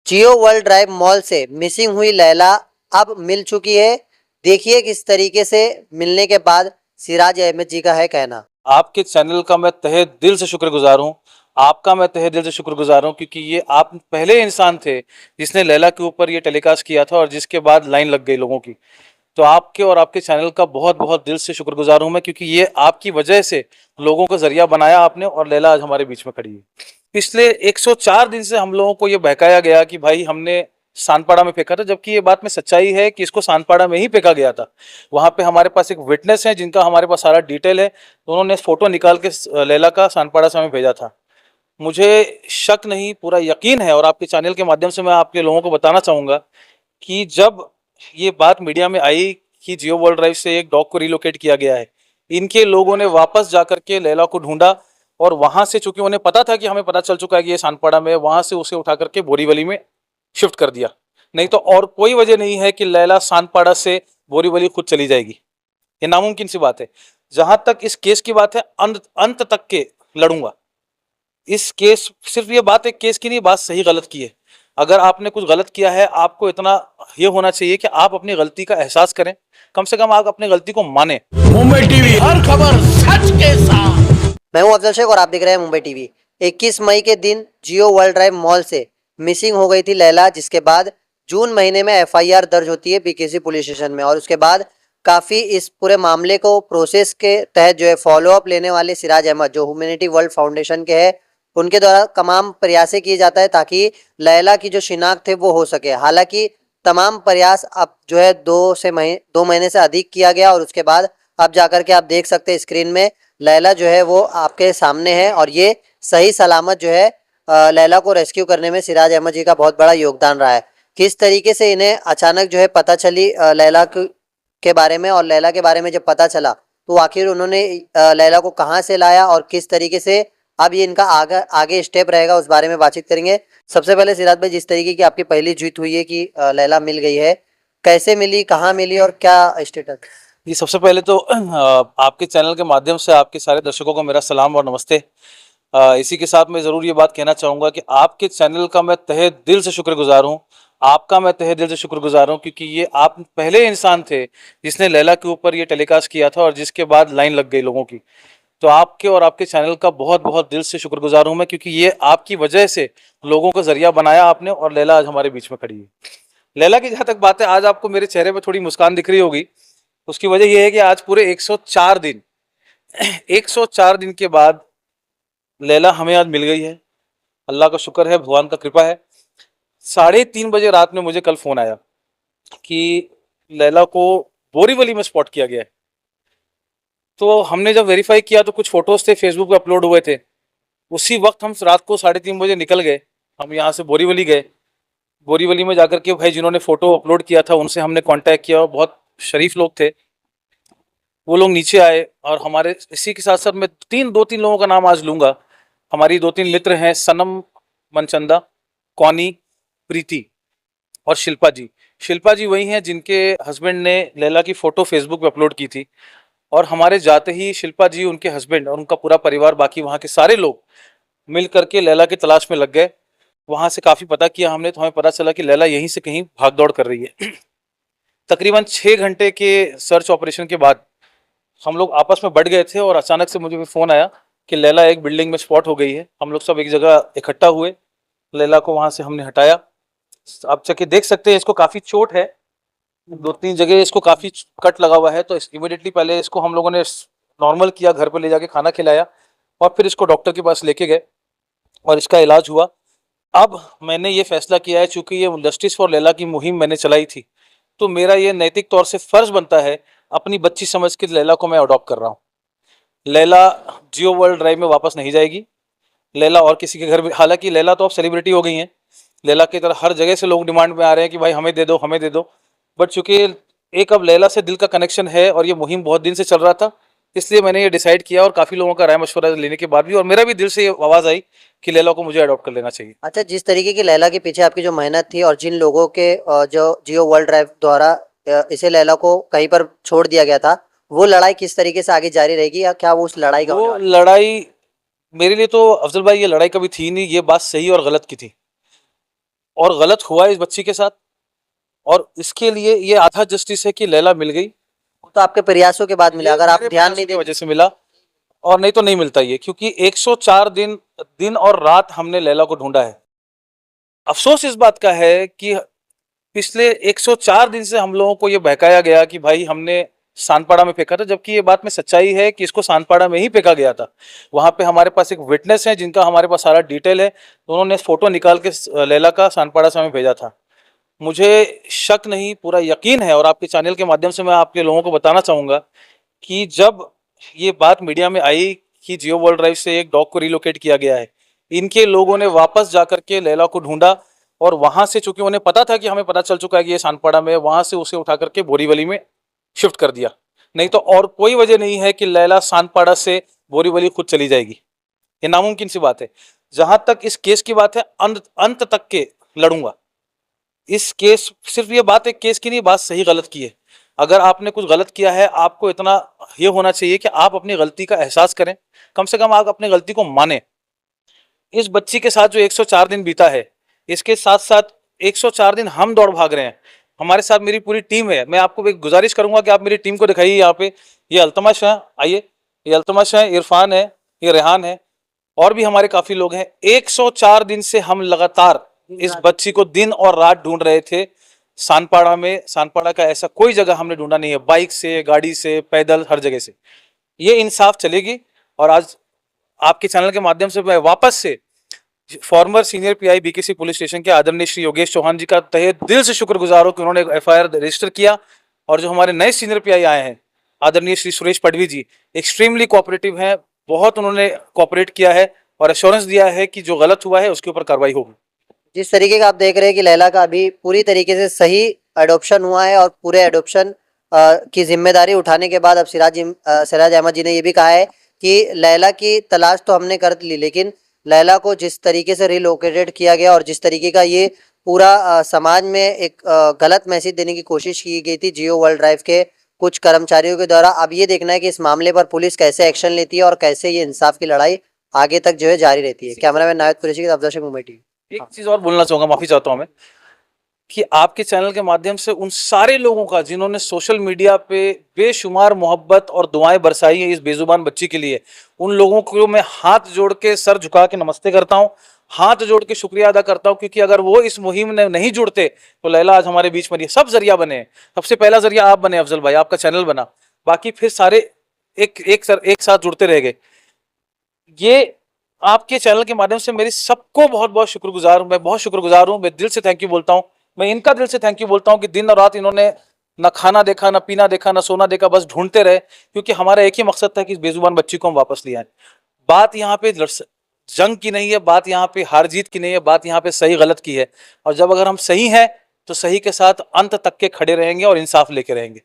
जियो world drive mall से missing हुई लैला अब मिल चुकी है। देखिए किस तरीके से मिलने के बाद सिराज अहमद जी का है कहना। आपके चैनल का मैं तहे दिल से शुक्रगुजार हूँ। आपका मैं तहे दिल से शुक्रगुजार हूँ क्योंकि ये आप पहले इंसान थे जिसने लैला के ऊपर ये टेलीकास्ट किया था और जिसके बाद लाइन लग गई लोगों की। तो आपके और आपके चैनल का बहुत बहुत दिल से शुक्रगुजार हूँ मैं, क्योंकि ये आपकी वजह से लोगों का जरिया बनाया आपने और लैला आज हमारे बीच में खड़ी है। पिछले 104 दिन से हम लोगों को ये बहकाया गया कि भाई हमने सानपाड़ा में फेंका था, जबकि ये बात में सच्चाई है कि इसको सानपाड़ा में ही फेंका गया था। वहां पे हमारे पास एक विटनेस है जिनका हमारे पास सारा डिटेल है, तो उन्होंने फोटो निकाल के लैला का सानपाड़ा से हमें भेजा था। मुझे शक नहीं, पूरा यकीन है, और आपके चैनल के माध्यम से मैं आपके लोगों को बताना चाहूंगा कि जब ये बात मीडिया में आई कि जियो वर्ल्ड ड्राइव से एक डॉग को रिलोकेट किया गया है, इनके लोगों ने वापस जाकर के लैला को ढूंढा और वहां से, चूंकि उन्हें पता था कि हमें पता चल चुका है कि ये सानपाड़ा में, वहां से उसे उठा करके बोरीवली में शिफ्ट कर दिया। नहीं तो और कोई वजह नहीं है कि लैला सानपाड़ा से बोरीवली खुद चली जाएगी, ये नामुमकिन सी बात है। जहां तक इस केस की बात है, अंत तक के लड़ूंगा इस केस। सिर्फ ये बात एक केस की नहीं, बात सही गलत की है। अगर आपने कुछ गलत किया है, आपको इतना ये होना चाहिए कि आप अपनी गलती का एहसास करें, कम से कम आप अपनी गलती को माने। मुंबई टीवी, हर खबर सच के साथ। मैं हूं अफजल शेख और आप देख रहे हैं मुंबई टीवी। 21 मई के दिन जियो वर्ल्ड ड्राइव मॉल से मिसिंग हो गई थी लैला, जिसके बाद जून महीने में एफआईआर दर्ज होती है बीकेसी पुलिस स्टेशन में। और उसके बाद काफ़ी इस पूरे मामले को प्रोसेस के तहत जो है फॉलोअप लेने वाले सिराज अहमद, जो ह्यूमैनिटी वर्ल्ड फाउंडेशन के हैं, उनके द्वारा तमाम प्रयास किए जाता है ताकि लैला की जो शिनाख्त है वो हो सके। हालांकि तमाम प्रयास अब जो है 2 महीने से अधिक किया गया और उसके बाद अब जाकर के आप देख सकते हैं स्क्रीन में लैला जो है वो आपके सामने है। और ये सही सलामत जो है लैला को रेस्क्यू करने में सिराज अहमद जी का बहुत बड़ा योगदान रहा है। किस तरीके से इन्हें अचानक जो है पता चली लैला के बारे में, और लैला के बारे में जब पता चला तो आखिर उन्होंने लैला को कहाँ से लाया और किस तरीके से अब ये इनका आगे स्टेप रहेगा, उस बारे में बातचीत करेंगे। सबसे पहले सिराज भाई, जिस तरीके की आपकी पहली जीत हुई है कि लैला मिल गई है, कैसे मिली, कहाँ मिली और क्या स्टेटस? ये सबसे पहले तो आपके चैनल के माध्यम से आपके सारे दर्शकों को मेरा सलाम और नमस्ते। इसी के साथ मैं ज़रूर ये बात कहना चाहूँगा कि आपके चैनल का मैं तहे दिल से शुक्रगुजार हूँ। आपका मैं तहे दिल से शुक्रगुजार हूँ क्योंकि ये आप पहले इंसान थे जिसने लैला के ऊपर ये टेलीकास्ट किया था और जिसके बाद लाइन लग गई लोगों की। तो आपके और आपके चैनल का बहुत बहुत दिल से शुक्रगुजार हूँ मैं, क्योंकि ये आपकी वजह से लोगों का जरिया बनाया आपने और लैला आज हमारे बीच में खड़ी है। लैला की जहाँ तक बात है, आज आपको मेरे चेहरे पर थोड़ी मुस्कान दिख रही होगी। उसकी वजह यह है कि आज पूरे 104 दिन 104 दिन के बाद लैला हमें आज मिल गई है। अल्लाह का शुक्र है, भगवान का कृपा है। 3:30 बजे रात में मुझे कल फोन आया कि लैला को बोरीवली में स्पॉट किया गया है। तो हमने जब वेरीफाई किया तो कुछ फोटोज थे फेसबुक पे अपलोड हुए थे। उसी वक्त हम रात को 3:30 बजे निकल गए। हम यहाँ से बोरीवली गए। बोरीवली में जाकर के भाई जिन्होंने फोटो अपलोड किया था उनसे हमने कांटेक्ट किया और बहुत शरीफ लोग थे, वो लोग नीचे आए। और हमारे इसी के साथ साथ मैं 2-3 लोगों का नाम आज लूंगा। हमारी 2-3 मित्र हैं, सनम मनचंदा, कौनी, प्रीति और शिल्पा जी। शिल्पा जी वही हैं जिनके हस्बैंड ने लैला की फ़ोटो फेसबुक पे अपलोड की थी। और हमारे जाते ही शिल्पा जी, उनके हस्बैंड और उनका पूरा परिवार, बाकी वहाँ के सारे लोग मिल करके लैला की तलाश में लग गए। वहाँ से काफ़ी पता किया हमने, तो हमें पता चला कि लैला यहीं से कहीं भाग दौड़ कर रही है। तकरीबन 6 घंटे के सर्च ऑपरेशन के बाद हम लोग आपस में बढ़ गए थे और अचानक से मुझे फ़ोन आया कि लैला एक बिल्डिंग में स्पॉट हो गई है। हम लोग सब एक जगह इकट्ठा हुए, लैला को वहाँ से हमने हटाया। आप चके देख सकते हैं, इसको काफ़ी चोट है, 2-3 जगह इसको काफ़ी कट लगा हुआ है। तो इमीडिएटली पहले इसको हम लोगों ने नॉर्मल किया, घर पर ले जाके खाना खिलाया और फिर इसको डॉक्टर के पास लेके गए और इसका इलाज हुआ। अब मैंने ये फैसला किया है, चूंकि ये जस्टिस फॉर लैला की मुहिम मैंने चलाई थी, तो मेरा ये नैतिक तौर से फर्ज बनता है, अपनी बच्ची समझ के लैला को मैं अडॉप्ट कर रहा हूँ। लैला जियो वर्ल्ड ड्राइव में वापस नहीं जाएगी। लैला और किसी के घर में, हालांकि लैला तो अब सेलिब्रिटी हो गई हैं, लैला की तरह हर जगह से लोग डिमांड में आ रहे हैं कि भाई हमें दे दो, हमें दे दो। बट चूंकि एक अब लैला से दिल का कनेक्शन है और ये मुहिम बहुत दिन से चल रहा था, इसलिए मैंने ये डिसाइड किया और काफ़ी लोगों का राय मशवरा लेने के बाद भी, और मेरा भी दिल से ये आवाज़ आई कि लैला को मुझे अडॉप्ट कर लेना चाहिए। अच्छा, जिस तरीके की लैला के पीछे आपकी जो मेहनत थी और जिन लोगों के जो जियो वर्ल्ड ड्राइव द्वारा इसे लैला को कहीं पर छोड़ दिया गया था, वो लड़ाई किस तरीके से आगे जारी रहेगी या क्या वो उस लड़ाई का वो लड़ाई मेरे लिए तो अफजल भाई, ये लड़ाई कभी थी नहीं, ये बात सही और गलत की थी। और गलत हुआ इस बच्ची के साथ, और इसके लिए ये आधा जस्टिस है कि लैला मिल गई। तो आपके प्रयासों के बाद मिला, अगर आप मेरे ध्यान प्रयासों नहीं की देते वजह से मिला, और नहीं तो नहीं मिलता ये, क्योंकि 104 दिन दिन और रात हमने लैला को ढूंढा है। अफसोस इस बात का है कि पिछले 104 दिन से हम लोगों को ये बहकाया गया कि भाई हमने सानपाड़ा में फेंका था, जबकि ये बात में सच्चाई है कि इसको सानपाड़ा में ही फेंका गया था। वहां पे हमारे पास एक विटनेस है जिनका हमारे पास सारा डिटेल है, तो उन्होंने फोटो निकाल के लैला का सानपाड़ा से हमें भेजा था। मुझे शक नहीं, पूरा यकीन है, और आपके चैनल के माध्यम से मैं आपके लोगों को बताना चाहूंगा कि जब ये बात मीडिया में आई कि जियो वर्ल्ड ड्राइव से एक डॉग को रिलोकेट किया गया है, इनके लोगों ने वापस जाकर के लैला को ढूंढा, और वहां से, चूंकि उन्हें पता था कि हमें पता चल चुका है कि ये सानपाड़ा में है, वहां से उसे उठा करके बोरीवली में शिफ्ट कर दिया। नहीं तो और कोई वजह नहीं है कि लैला सानपाड़ा से बोरीवली खुद चली जाएगी, ये नामुमकिन सी बात है। जहां तक इस केस की बात है, अंत तक के लड़ूंगा इस केस। सिर्फ ये बात एक केस की नहीं, बात सही गलत की है। अगर आपने कुछ गलत किया है, आपको इतना ये होना चाहिए कि आप अपनी गलती का एहसास करें, कम से कम आप अपनी गलती को माने। इस बच्ची के साथ जो 104 दिन बीता है, इसके साथ साथ 104 दिन हम दौड़ भाग रहे हैं, हमारे साथ मेरी पूरी टीम है। मैं आपको एक गुजारिश करूंगा कि आप मेरी टीम को दिखाइए। यहाँ पे ये अल्तमश है, आइए, ये अल्तमश है, इरफान है, ये रेहान है, और भी हमारे काफी लोग हैं। 104 दिन से हम लगातार इस बच्ची को दिन और रात ढूंढ रहे थे सानपाड़ा में। सानपाड़ा का ऐसा कोई जगह हमने ढूंढा नहीं है, बाइक से, गाड़ी से, पैदल, हर जगह से। ये इंसाफ चलेगी, और आज आपके चैनल के माध्यम से मैं वापस से farmer senior pi BKC police station के आदरणीय श्री योगेश चौहान जी का तहे दिल से शुक्रगुजार हूं कि उन्होंने एफआईआर रजिस्टर किया। और जो हमारे नए सीनियर पीआई आए हैं, आदरणीय श्री सुरेश पडवी जी, एक्सट्रीमली कोऑपरेटिव हैं, बहुत उन्होंने कोऑपरेट किया है और एश्योरेंस दिया है कि जो गलत हुआ है उसके ऊपर कार्रवाई होगी। जिस तरीके का आप देख रहे हैं कि लैला का अभी पूरी तरीके से सही एडॉप्शन हुआ है, और पूरे एडॉप्शन की जिम्मेदारी उठाने के बाद अब सिराज अहमद जी ने ये भी कहा है कि लैला की तलाश तो हमने कर ली, लेकिन लैला को जिस तरीके से रिलोकेटेड किया गया और जिस तरीके का ये पूरा समाज में एक गलत मैसेज देने की कोशिश की गई थी जियो वर्ल्ड ड्राइव के कुछ कर्मचारियों के द्वारा, अब ये देखना है कि इस मामले पर पुलिस कैसे एक्शन लेती है और कैसे ये इंसाफ की लड़ाई आगे तक जो है जारी रहती है। कैमरामैन नायद कुरैशी के साथ अफजल शेख, मुंबई टीवी। एक चीज और बोलना चाहूंगा, माफी चाहता हूं मैं, कि आपके चैनल के माध्यम से उन सारे लोगों का जिन्होंने सोशल मीडिया पे बेशुमार मोहब्बत और दुआएं बरसाई है इस बेजुबान बच्ची के लिए, उन लोगों को मैं हाथ जोड़ के, सर झुका के नमस्ते करता हूं, हाथ जोड़ के शुक्रिया अदा करता हूं, क्योंकि अगर वो इस मुहिम में नहीं जुड़ते तो लैला आज हमारे बीच में नहीं। सब जरिया बने, सबसे पहला जरिया आप बने अफजल भाई, आपका चैनल बना, बाकी फिर सारे एक साथ जुड़ते रह गए। ये आपके चैनल के माध्यम से मेरी सबको बहुत बहुत शुक्रगुजार हूं, मैं बहुत शुक्रगुजार हूं, मैं दिल से थैंक यू बोलता हूं। मैं इनका दिल से थैंक यू बोलता हूं कि दिन और रात इन्होंने ना खाना देखा, ना पीना देखा, ना सोना देखा, बस ढूंढते रहे, क्योंकि हमारा एक ही मकसद था कि इस बेजुबान बच्ची को हम वापस ले आए। बात यहाँ पे जंग की नहीं है, बात यहाँ पे हार जीत की नहीं है, बात यहाँ पे सही गलत की है। और जब अगर हम सही हैं तो सही के साथ अंत तक के खड़े रहेंगे और इंसाफ लेके रहेंगे।